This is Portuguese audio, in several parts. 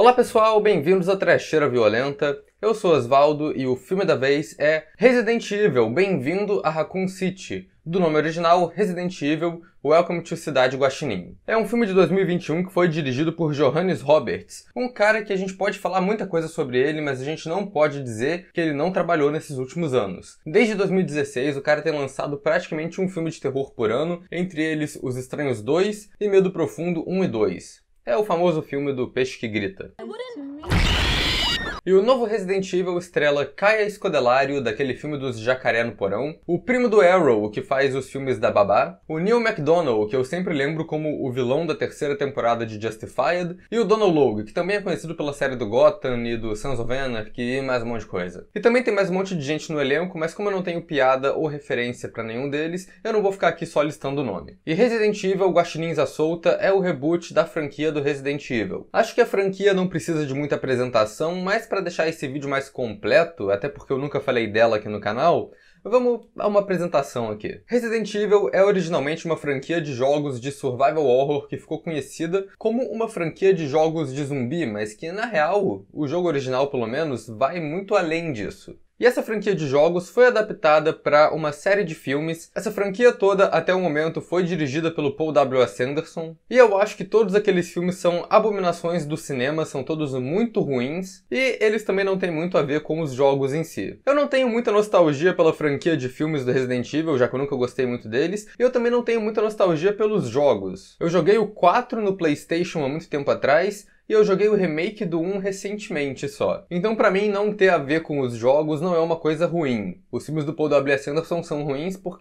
Olá pessoal, bem-vindos à Trecheira Violenta. Eu sou Osvaldo e o filme da vez é Resident Evil, Bem-vindo a Raccoon City, do nome original Resident Evil, Welcome to Cidade Guaxinim. É um filme de 2021 que foi dirigido por Johannes Roberts, um cara que a gente pode falar muita coisa sobre ele, mas a gente não pode dizer que ele não trabalhou nesses últimos anos. Desde 2016, o cara tem lançado praticamente um filme de terror por ano, entre eles Os Estranhos 2 e Medo Profundo 1 e 2. É o famoso filme do peixe que grita. E o novo Resident Evil estrela Kaia Scodelario, daquele filme dos Jacaré no Porão, o primo do Arrow, que faz os filmes da Babá, o Neil McDonough, que eu sempre lembro como o vilão da terceira temporada de Justified, e o Donald Logue, que também é conhecido pela série do Gotham e do Sons of Anarchy e mais um monte de coisa. E também tem mais um monte de gente no elenco, mas como eu não tenho piada ou referência pra nenhum deles, eu não vou ficar aqui só listando o nome. E Resident Evil Guaxinins à Solta é o reboot da franquia do Resident Evil. Acho que a franquia não precisa de muita apresentação, mas para deixar esse vídeo mais completo, até porque eu nunca falei dela aqui no canal, vamos a uma apresentação aqui. Resident Evil é originalmente uma franquia de jogos de survival horror que ficou conhecida como uma franquia de jogos de zumbi, mas que na real, o jogo original pelo menos, vai muito além disso. E essa franquia de jogos foi adaptada para uma série de filmes. Essa franquia toda, até o momento, foi dirigida pelo Paul W.S. Anderson. E eu acho que todos aqueles filmes são abominações do cinema, são todos muito ruins. E eles também não têm muito a ver com os jogos em si. Eu não tenho muita nostalgia pela franquia de filmes do Resident Evil, já que eu nunca gostei muito deles. E eu também não tenho muita nostalgia pelos jogos. Eu joguei o 4 no PlayStation há muito tempo atrás, e eu joguei o remake do 1 recentemente só. Então pra mim não ter a ver com os jogos não é uma coisa ruim. Os filmes do Paul W.S. Anderson são ruins por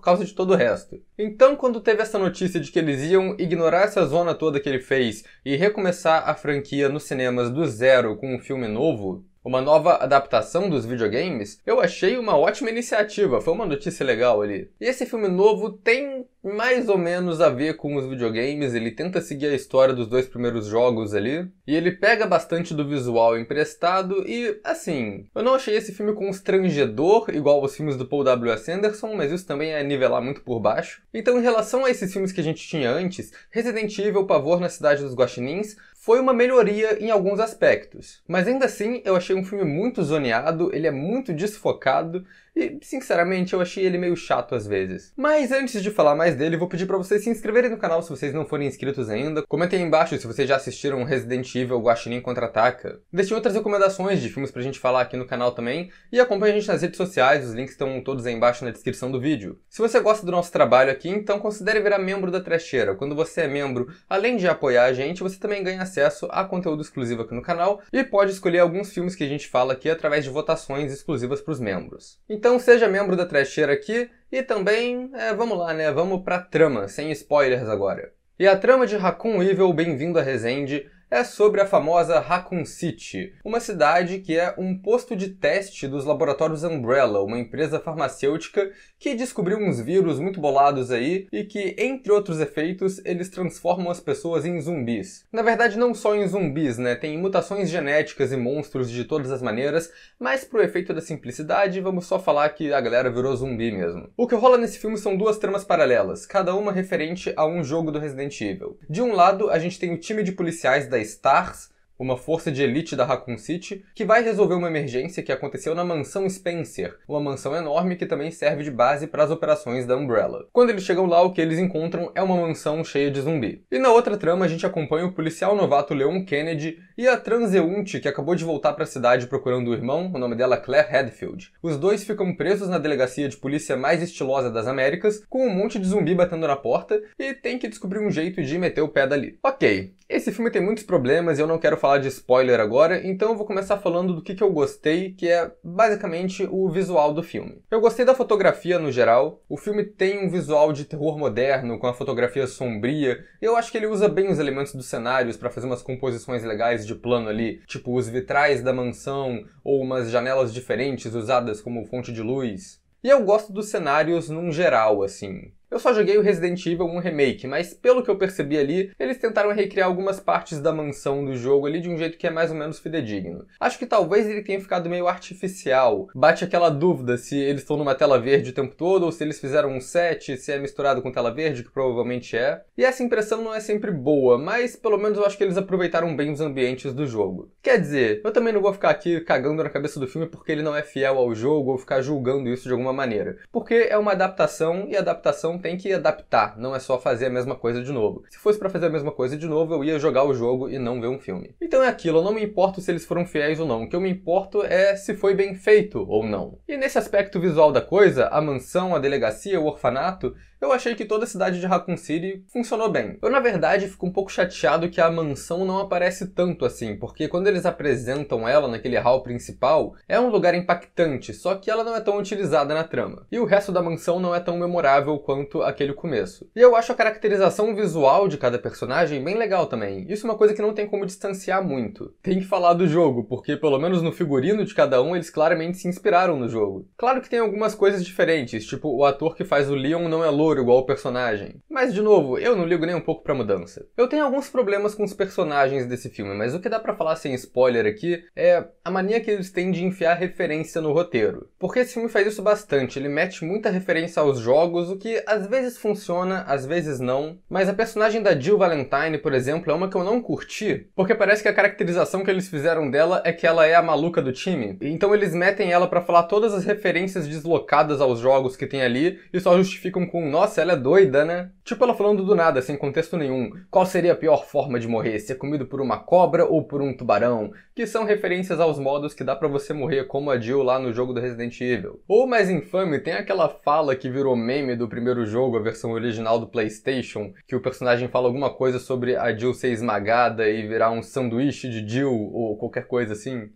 causa de todo o resto. Então quando teve essa notícia de que eles iam ignorar essa zona toda que ele fez e recomeçar a franquia nos cinemas do zero com um filme novo, uma nova adaptação dos videogames, eu achei uma ótima iniciativa, foi uma notícia legal ali. E esse filme novo tem mais ou menos a ver com os videogames, ele tenta seguir a história dos dois primeiros jogos ali, e ele pega bastante do visual emprestado e, assim, eu não achei esse filme constrangedor, igual os filmes do Paul W.S. Anderson, mas isso também é nivelar muito por baixo. Então, em relação a esses filmes que a gente tinha antes, Resident Evil Pavor na Cidade dos Guaxinins foi uma melhoria em alguns aspectos. Mas ainda assim, eu achei um filme muito zoneado, ele é muito desfocado e, sinceramente, eu achei ele meio chato às vezes. Mas antes de falar mais dele, vou pedir pra vocês se inscreverem no canal se vocês não forem inscritos ainda. Comentem aí embaixo se vocês já assistiram Resident Evil Guaxinim Contra-Ataca. Deixem outras recomendações de filmes pra gente falar aqui no canal também. E acompanhe a gente nas redes sociais, os links estão todos aí embaixo na descrição do vídeo. Se você gosta do nosso trabalho aqui, então considere virar membro da Trecheira. Quando você é membro, além de apoiar a gente, você também ganha acesso a conteúdo exclusivo aqui no canal e pode escolher alguns filmes que a gente fala aqui através de votações exclusivas para os membros. Então seja membro da Trecheira aqui e também, vamos lá né, vamos pra trama, sem spoilers agora. E a trama de Raccoon Evil, Bem-vindo a Resende, é sobre a famosa Raccoon City, uma cidade que é um posto de teste dos laboratórios Umbrella, uma empresa farmacêutica que descobriu uns vírus muito bolados aí e que, entre outros efeitos, eles transformam as pessoas em zumbis. Na verdade, não só em zumbis, né? Tem mutações genéticas e monstros de todas as maneiras, mas pro efeito da simplicidade, vamos só falar que a galera virou zumbi mesmo. O que rola nesse filme são duas tramas paralelas, cada uma referente a um jogo do Resident Evil. De um lado, a gente tem o time de policiais da STARS, uma força de elite da Raccoon City, que vai resolver uma emergência que aconteceu na mansão Spencer, uma mansão enorme que também serve de base para as operações da Umbrella. Quando eles chegam lá, o que eles encontram é uma mansão cheia de zumbi. E na outra trama, a gente acompanha o policial novato Leon Kennedy e a transeunte que acabou de voltar para a cidade procurando o irmão, o nome dela é Claire Redfield. Os dois ficam presos na delegacia de polícia mais estilosa das Américas, com um monte de zumbi batendo na porta, e tem que descobrir um jeito de meter o pé dali. Ok, esse filme tem muitos problemas e eu não quero falar de spoiler agora, então eu vou começar falando do que eu gostei, que é basicamente o visual do filme. Eu gostei da fotografia no geral, o filme tem um visual de terror moderno, com a fotografia sombria, e eu acho que ele usa bem os elementos dos cenários para fazer umas composições legais de plano ali, tipo os vitrais da mansão, ou umas janelas diferentes usadas como fonte de luz. E eu gosto dos cenários num geral, assim. Eu só joguei o Resident Evil 1 Remake, mas pelo que eu percebi ali, eles tentaram recriar algumas partes da mansão do jogo ali de um jeito que é mais ou menos fidedigno. Acho que talvez ele tenha ficado meio artificial. Bate aquela dúvida se eles estão numa tela verde o tempo todo, ou se eles fizeram um set, se é misturado com tela verde, que provavelmente é. E essa impressão não é sempre boa, mas pelo menos eu acho que eles aproveitaram bem os ambientes do jogo. Quer dizer, eu também não vou ficar aqui cagando na cabeça do filme porque ele não é fiel ao jogo ou ficar julgando isso de alguma maneira. Porque é uma adaptação e adaptação tem que adaptar, não é só fazer a mesma coisa de novo. Se fosse pra fazer a mesma coisa de novo, eu ia jogar o jogo e não ver um filme. Então é aquilo, eu não me importo se eles foram fiéis ou não. O que eu me importo é se foi bem feito ou não. E nesse aspecto visual da coisa, a mansão, a delegacia, o orfanato, eu achei que toda a cidade de Raccoon City funcionou bem. Eu, na verdade, fico um pouco chateado que a mansão não aparece tanto assim, porque quando eles apresentam ela naquele hall principal, é um lugar impactante, só que ela não é tão utilizada na trama. E o resto da mansão não é tão memorável quanto aquele começo. E eu acho a caracterização visual de cada personagem bem legal também. Isso é uma coisa que não tem como distanciar muito. Tem que falar do jogo, porque pelo menos no figurino de cada um, eles claramente se inspiraram no jogo. Claro que tem algumas coisas diferentes, tipo o ator que faz o Leon não é louro igual o personagem. Mas, de novo, eu não ligo nem um pouco pra mudança. Eu tenho alguns problemas com os personagens desse filme, mas o que dá pra falar sem spoiler aqui é a mania que eles têm de enfiar referência no roteiro. Porque esse filme faz isso bastante, ele mete muita referência aos jogos, o que às vezes funciona, às vezes não. Mas a personagem da Jill Valentine, por exemplo, é uma que eu não curti, porque parece que a caracterização que eles fizeram dela é que ela é a maluca do time. Então eles metem ela pra falar todas as referências deslocadas aos jogos que tem ali e só justificam com nossa, ela é doida, né? Tipo ela falando do nada, sem contexto nenhum. Qual seria a pior forma de morrer? Ser comido por uma cobra ou por um tubarão? Que são referências aos modos que dá pra você morrer, como a Jill lá no jogo do Resident Evil. Ou mais infame, tem aquela fala que virou meme do primeiro jogo, a versão original do PlayStation, que o personagem fala alguma coisa sobre a Jill ser esmagada e virar um sanduíche de Jill, ou qualquer coisa assim.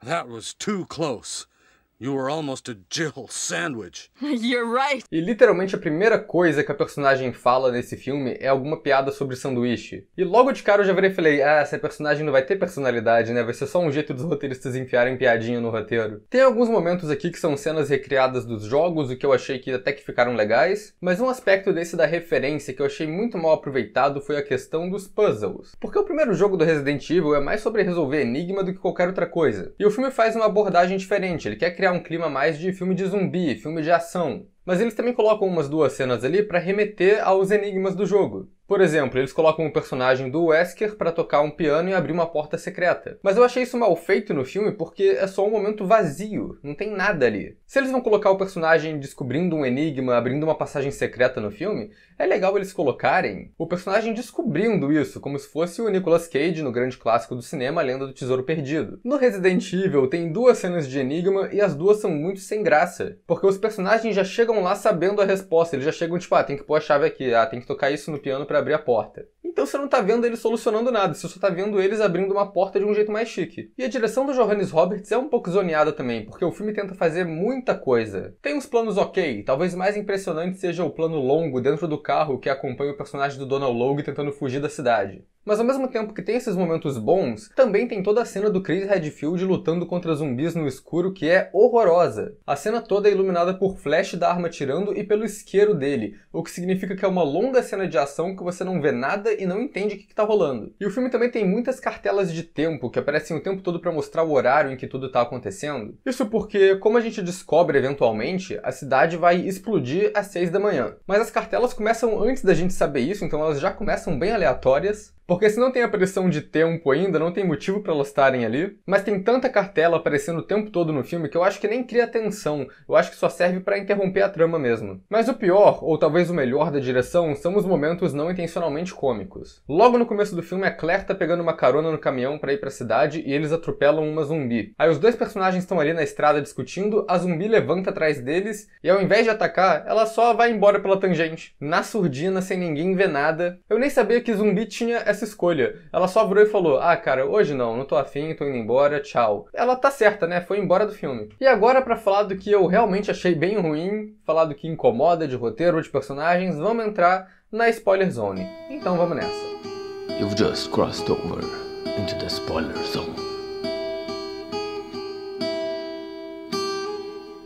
That was too close. You were almost a Jill sandwich. You're right. E literalmente a primeira coisa que a personagem fala nesse filme é alguma piada sobre sanduíche. E logo de cara eu já virei e falei, essa personagem não vai ter personalidade, né? Vai ser só um jeito dos roteiristas enfiarem piadinha no roteiro. Tem alguns momentos aqui que são cenas recriadas dos jogos, o que eu achei que até que ficaram legais, mas um aspecto desse da referência que eu achei muito mal aproveitado foi a questão dos puzzles. Porque o primeiro jogo do Resident Evil é mais sobre resolver enigma do que qualquer outra coisa. E o filme faz uma abordagem diferente, ele quer criar um clima mais de filme de zumbi, filme de ação. Mas eles também colocam umas duas cenas ali para remeter aos enigmas do jogo. Por exemplo, eles colocam o personagem do Wesker para tocar um piano e abrir uma porta secreta. Mas eu achei isso mal feito no filme porque é só um momento vazio, não tem nada ali. Se eles vão colocar o personagem descobrindo um enigma, abrindo uma passagem secreta no filme, é legal eles colocarem o personagem descobrindo isso, como se fosse o Nicolas Cage no grande clássico do cinema, A Lenda do Tesouro Perdido. No Resident Evil tem duas cenas de enigma e as duas são muito sem graça, porque os personagens já chegam lá sabendo a resposta, eles já chegam tipo, tem que pôr a chave aqui, tem que tocar isso no piano para abrir a porta. Então você não tá vendo eles solucionando nada, você só tá vendo eles abrindo uma porta de um jeito mais chique. E a direção do Johannes Roberts é um pouco zoneada também, porque o filme tenta fazer muita coisa. Tem uns planos ok, talvez mais impressionante seja o plano longo dentro do carro que acompanha o personagem do Donald Logue tentando fugir da cidade. Mas ao mesmo tempo que tem esses momentos bons, também tem toda a cena do Chris Redfield lutando contra zumbis no escuro que é horrorosa. A cena toda é iluminada por flash da arma atirando e pelo isqueiro dele, o que significa que é uma longa cena de ação que você não vê nada e não entende o que tá rolando. E o filme também tem muitas cartelas de tempo que aparecem o tempo todo para mostrar o horário em que tudo tá acontecendo. Isso porque, como a gente descobre eventualmente, a cidade vai explodir às 6 da manhã. Mas as cartelas começam antes da gente saber isso, então elas já começam bem aleatórias. Porque se não tem a pressão de tempo ainda, não tem motivo para elas estarem ali. Mas tem tanta cartela aparecendo o tempo todo no filme que eu acho que nem cria tensão. Eu acho que só serve para interromper a trama mesmo. Mas o pior, ou talvez o melhor da direção, são os momentos não intencionalmente cômicos. Logo no começo do filme, a Claire tá pegando uma carona no caminhão para ir pra cidade e eles atropelam uma zumbi. Aí os dois personagens estão ali na estrada discutindo, a zumbi levanta atrás deles e ao invés de atacar, ela só vai embora pela tangente. Na surdina, sem ninguém ver nada. Eu nem sabia que zumbi tinha essa escolha. Ela só virou e falou, cara, hoje não tô afim, tô indo embora, tchau. Ela tá certa, né? Foi embora do filme. E agora pra falar do que eu realmente achei bem ruim, falar do que incomoda de roteiro ou de personagens, vamos entrar na spoiler zone. Então vamos nessa. You've just crossed over into the spoiler zone.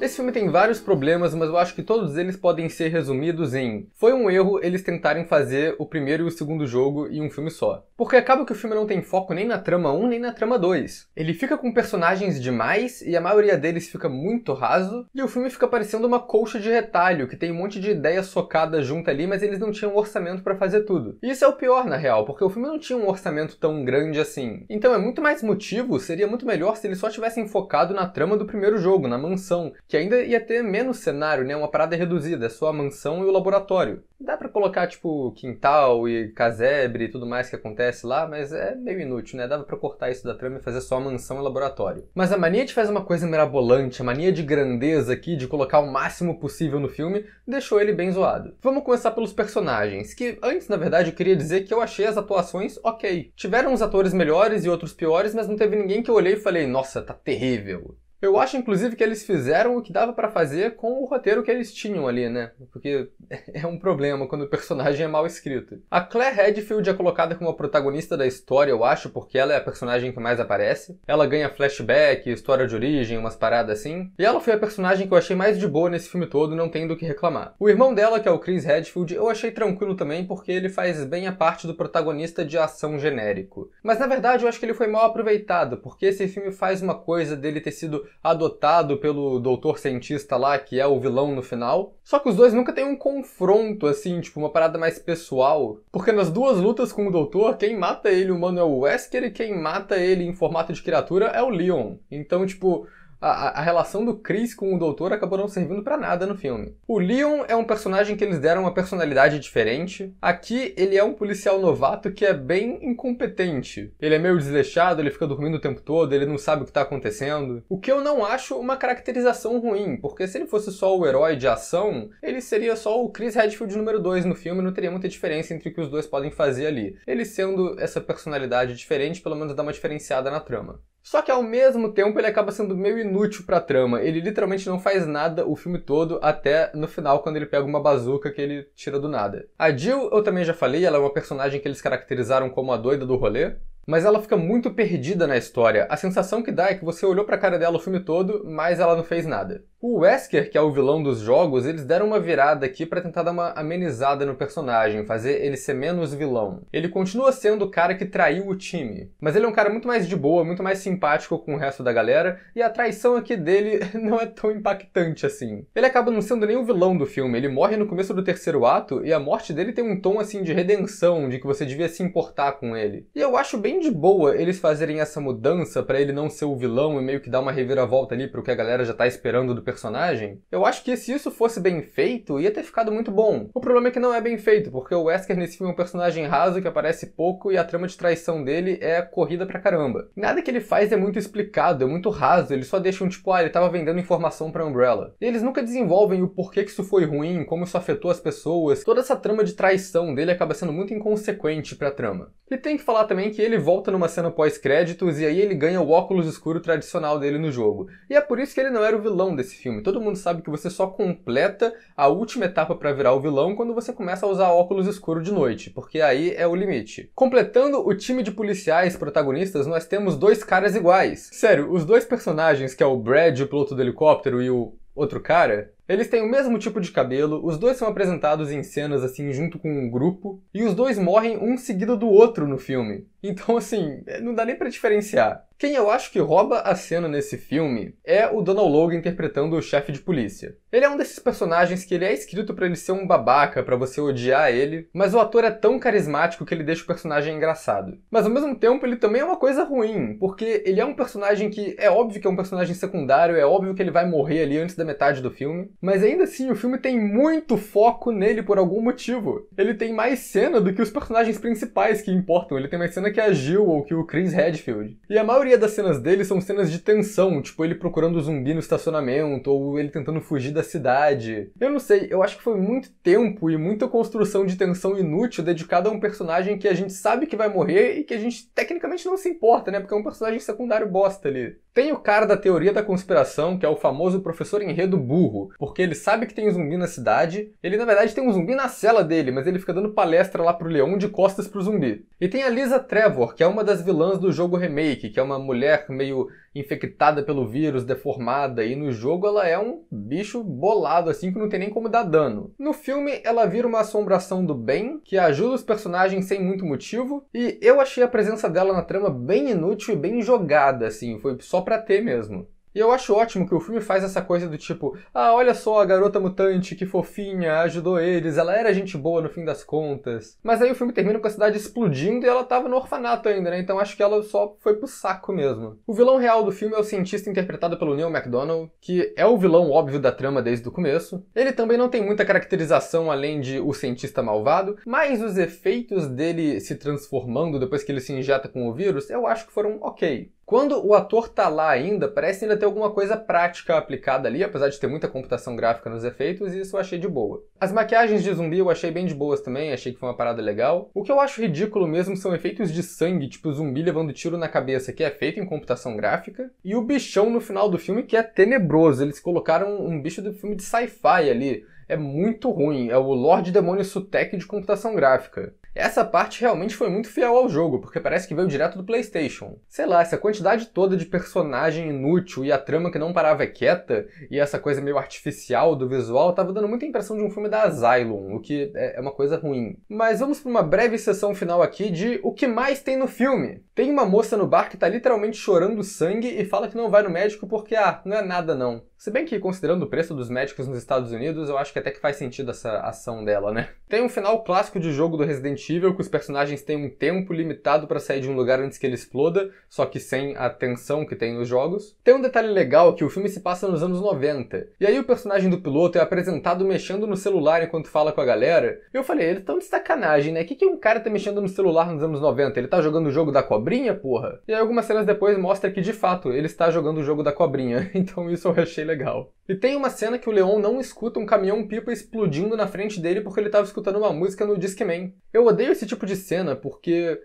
Esse filme tem vários problemas, mas eu acho que todos eles podem ser resumidos em: foi um erro eles tentarem fazer o primeiro e o segundo jogo em um filme só. Porque acaba que o filme não tem foco nem na trama 1 nem na trama 2. Ele fica com personagens demais e a maioria deles fica muito raso, e o filme fica parecendo uma colcha de retalho, que tem um monte de ideia socada junto ali, mas eles não tinham orçamento pra fazer tudo. E isso é o pior, na real, porque o filme não tinha um orçamento tão grande assim. Então é muito mais motivo, seria muito melhor se eles só tivessem focado na trama do primeiro jogo, na mansão, que ainda ia ter menos cenário, né? Uma parada reduzida, é só a mansão e o laboratório. Dá pra colocar, tipo, quintal e casebre e tudo mais que acontece lá, mas é meio inútil, né? Dava pra cortar isso da trama e fazer só a mansão e laboratório. Mas a mania de fazer uma coisa mirabolante, a mania de grandeza aqui, de colocar o máximo possível no filme, deixou ele bem zoado. Vamos começar pelos personagens, que antes, na verdade, eu queria dizer que eu achei as atuações ok. Tiveram uns atores melhores e outros piores, mas não teve ninguém que eu olhei e falei, nossa, tá terrível. Eu acho, inclusive, que eles fizeram o que dava pra fazer com o roteiro que eles tinham ali, né? Porque é um problema quando o personagem é mal escrito. A Claire Redfield é colocada como a protagonista da história, eu acho, porque ela é a personagem que mais aparece. Ela ganha flashback, história de origem, umas paradas assim. E ela foi a personagem que eu achei mais de boa nesse filme todo, não tem do que reclamar. O irmão dela, que é o Chris Redfield, eu achei tranquilo também, porque ele faz bem a parte do protagonista de ação genérico. Mas, na verdade, eu acho que ele foi mal aproveitado, porque esse filme faz uma coisa dele ter sido adotado pelo doutor cientista lá, que é o vilão no final. Só que os dois nunca tem um confronto, assim, tipo, uma parada mais pessoal. Porque nas duas lutas com o doutor, quem mata ele humano é o Wesker e quem mata ele em formato de criatura é o Leon. Então, tipo, a relação do Chris com o doutor acabou não servindo pra nada no filme. O Leon é um personagem que eles deram uma personalidade diferente. Aqui ele é um policial novato que é bem incompetente. Ele é meio desleixado, ele fica dormindo o tempo todo, ele não sabe o que tá acontecendo. O que eu não acho uma caracterização ruim, porque se ele fosse só o herói de ação, ele seria só o Chris Redfield número 2 no filme, não teria muita diferença entre o que os dois podem fazer ali. Ele sendo essa personalidade diferente, pelo menos dá uma diferenciada na trama. Só que ao mesmo tempo ele acaba sendo meio inútil pra trama. Ele literalmente não faz nada o filme todo, até no final, quando ele pega uma bazuca que ele tira do nada. A Jill, eu também já falei, ela é uma personagem que eles caracterizaram como a doida do rolê. Mas ela fica muito perdida na história. A sensação que dá é que você olhou pra cara dela o filme todo, mas ela não fez nada. O Wesker, que é o vilão dos jogos, eles deram uma virada aqui pra tentar dar uma amenizada no personagem, fazer ele ser menos vilão. Ele continua sendo o cara que traiu o time, mas ele é um cara muito mais de boa, muito mais simpático com o resto da galera, e a traição aqui dele não é tão impactante assim. Ele acaba não sendo nem o vilão do filme, ele morre no começo do terceiro ato, e a morte dele tem um tom assim de redenção, de que você devia se importar com ele. E eu acho bem de boa eles fazerem essa mudança pra ele não ser o vilão e meio que dar uma reviravolta ali pro que a galera já tá esperando do personagem. Eu acho que se isso fosse bem feito, ia ter ficado muito bom. O problema é que não é bem feito, porque o Wesker nesse filme é um personagem raso que aparece pouco e a trama de traição dele é corrida pra caramba. Nada que ele faz é muito explicado, é muito raso, eles só deixam tipo, ele tava vendendo informação pra Umbrella. E eles nunca desenvolvem o porquê que isso foi ruim, como isso afetou as pessoas. Toda essa trama de traição dele acaba sendo muito inconsequente pra trama. E tem que falar também que ele volta numa cena pós-créditos e aí ele ganha o óculos escuro tradicional dele no jogo. E é por isso que ele não era o vilão desse filme. Todo mundo sabe que você só completa a última etapa pra virar o vilão quando você começa a usar óculos escuro de noite, porque aí é o limite. Completando o time de policiais protagonistas, nós temos dois caras iguais. Sério, os dois personagens, que é o Brad, o piloto do helicóptero, e o outro cara, eles têm o mesmo tipo de cabelo, os dois são apresentados em cenas assim junto com um grupo, e os dois morrem um seguido do outro no filme. Então assim, não dá nem pra diferenciar. Quem eu acho que rouba a cena nesse filme é o Donald Logue interpretando o chefe de polícia. Ele é um desses personagens que ele é escrito pra ele ser um babaca, pra você odiar ele, mas o ator é tão carismático que ele deixa o personagem engraçado. Mas ao mesmo tempo ele também é uma coisa ruim, porque ele é um personagem que é óbvio que é um personagem secundário, é óbvio que ele vai morrer ali antes da metade do filme, mas ainda assim o filme tem muito foco nele por algum motivo. Ele tem mais cena do que os personagens principais que importam, ele tem mais cena que a Jill ou que o Chris Redfield. E a maioria das cenas dele são cenas de tensão, tipo ele procurando o zumbi no estacionamento, ou ele tentando fugir da cidade. Eu não sei, eu acho que foi muito tempo e muita construção de tensão inútil dedicada a um personagem que a gente sabe que vai morrer e que a gente tecnicamente não se importa, né? Porque é um personagem secundário bosta ali. Tem o cara da teoria da conspiração, que é o famoso professor enredo burro, porque ele sabe que tem um zumbi na cidade, ele na verdade tem um zumbi na cela dele, mas ele fica dando palestra lá pro leão de costas pro zumbi. E tem a Lisa Trevor, que é uma das vilãs do jogo Remake, que é uma mulher meio infectada pelo vírus, deformada, e no jogo ela é um bicho bolado assim que não tem nem como dar dano. No filme ela vira uma assombração do bem, que ajuda os personagens sem muito motivo, e eu achei a presença dela na trama bem inútil e bem jogada, assim, foi só pra ter mesmo. E eu acho ótimo que o filme faz essa coisa do tipo, ah, olha só a garota mutante, que fofinha, ajudou eles, ela era gente boa no fim das contas. Mas aí o filme termina com a cidade explodindo e ela tava no orfanato ainda, né? Então acho que ela só foi pro saco mesmo. O vilão real do filme é o cientista interpretado pelo Neil MacDonald, que é o vilão óbvio da trama desde o começo. Ele também não tem muita caracterização além de o cientista malvado, mas os efeitos dele se transformando depois que ele se injeta com o vírus, eu acho que foram ok. Quando o ator tá lá ainda, parece ainda ter alguma coisa prática aplicada ali, apesar de ter muita computação gráfica nos efeitos, e isso eu achei de boa. As maquiagens de zumbi eu achei bem de boas também, achei que foi uma parada legal. O que eu acho ridículo mesmo são efeitos de sangue, tipo zumbi levando tiro na cabeça, que é feito em computação gráfica, e o bichão no final do filme, que é tenebroso. Eles colocaram um bicho do filme de sci-fi ali. É muito ruim, é o Lorde Demônio Sutek de computação gráfica. Essa parte realmente foi muito fiel ao jogo, porque parece que veio direto do PlayStation. Sei lá, essa quantidade toda de personagem inútil e a trama que não parava quieta, e essa coisa meio artificial do visual, tava dando muita impressão de um filme da Asylum, o que é uma coisa ruim. Mas vamos para uma breve sessão final aqui de o que mais tem no filme. Tem uma moça no bar que tá literalmente chorando sangue e fala que não vai no médico porque, não é nada não. Se bem que, considerando o preço dos médicos nos Estados Unidos, eu acho que até que faz sentido essa ação dela, né? Tem um final clássico de jogo do Resident Evil, que os personagens têm um tempo limitado pra sair de um lugar antes que ele exploda, só que sem a tensão que tem nos jogos. Tem um detalhe legal que o filme se passa nos anos 90. E aí o personagem do piloto é apresentado mexendo no celular enquanto fala com a galera. E eu falei, eles tão de sacanagem, né? Que um cara tá mexendo no celular nos anos 90? Ele tá jogando o jogo da cobrinha, porra? E aí algumas cenas depois mostra que, de fato, ele está jogando o jogo da cobrinha. Então isso eu achei legal. E tem uma cena que o Leon não escuta um caminhão-pipa explodindo na frente dele porque ele estava escutando uma música no Discman. Eu odeio esse tipo de cena porque...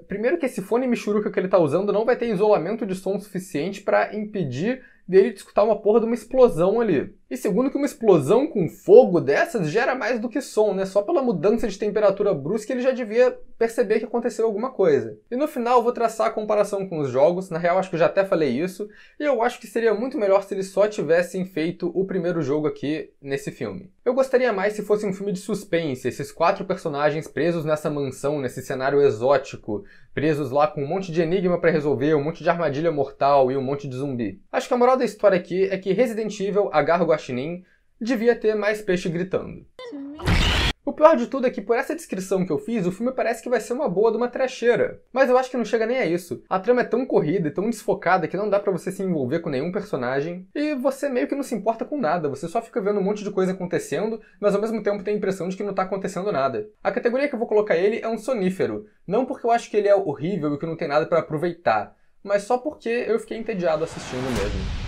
primeiro que esse fone michuruca que ele tá usando não vai ter isolamento de som suficiente para impedir dele de escutar uma porra de uma explosão ali. E segundo que uma explosão com fogo dessas gera mais do que som, né? Só pela mudança de temperatura brusca ele já devia perceber que aconteceu alguma coisa. E no final eu vou traçar a comparação com os jogos, na real acho que eu já até falei isso, e eu acho que seria muito melhor se eles só tivessem feito o primeiro jogo aqui nesse filme. Eu gostaria mais se fosse um filme de suspense, esses 4 personagens presos nessa mansão, nesse cenário exótico, presos lá com um monte de enigma pra resolver, um monte de armadilha mortal e um monte de zumbi. Acho que a moral da história aqui é que Resident Evil agarra o Guaxinim devia ter mais peixe gritando. O pior de tudo é que por essa descrição que eu fiz, o filme parece que vai ser uma boa de uma trecheira. Mas eu acho que não chega nem a isso. A trama é tão corrida e tão desfocada que não dá pra você se envolver com nenhum personagem. E você meio que não se importa com nada. Você só fica vendo um monte de coisa acontecendo, mas ao mesmo tempo tem a impressão de que não tá acontecendo nada. A categoria que eu vou colocar ele é um sonífero. Não porque eu acho que ele é horrível e que não tem nada pra aproveitar, mas só porque eu fiquei entediado assistindo mesmo.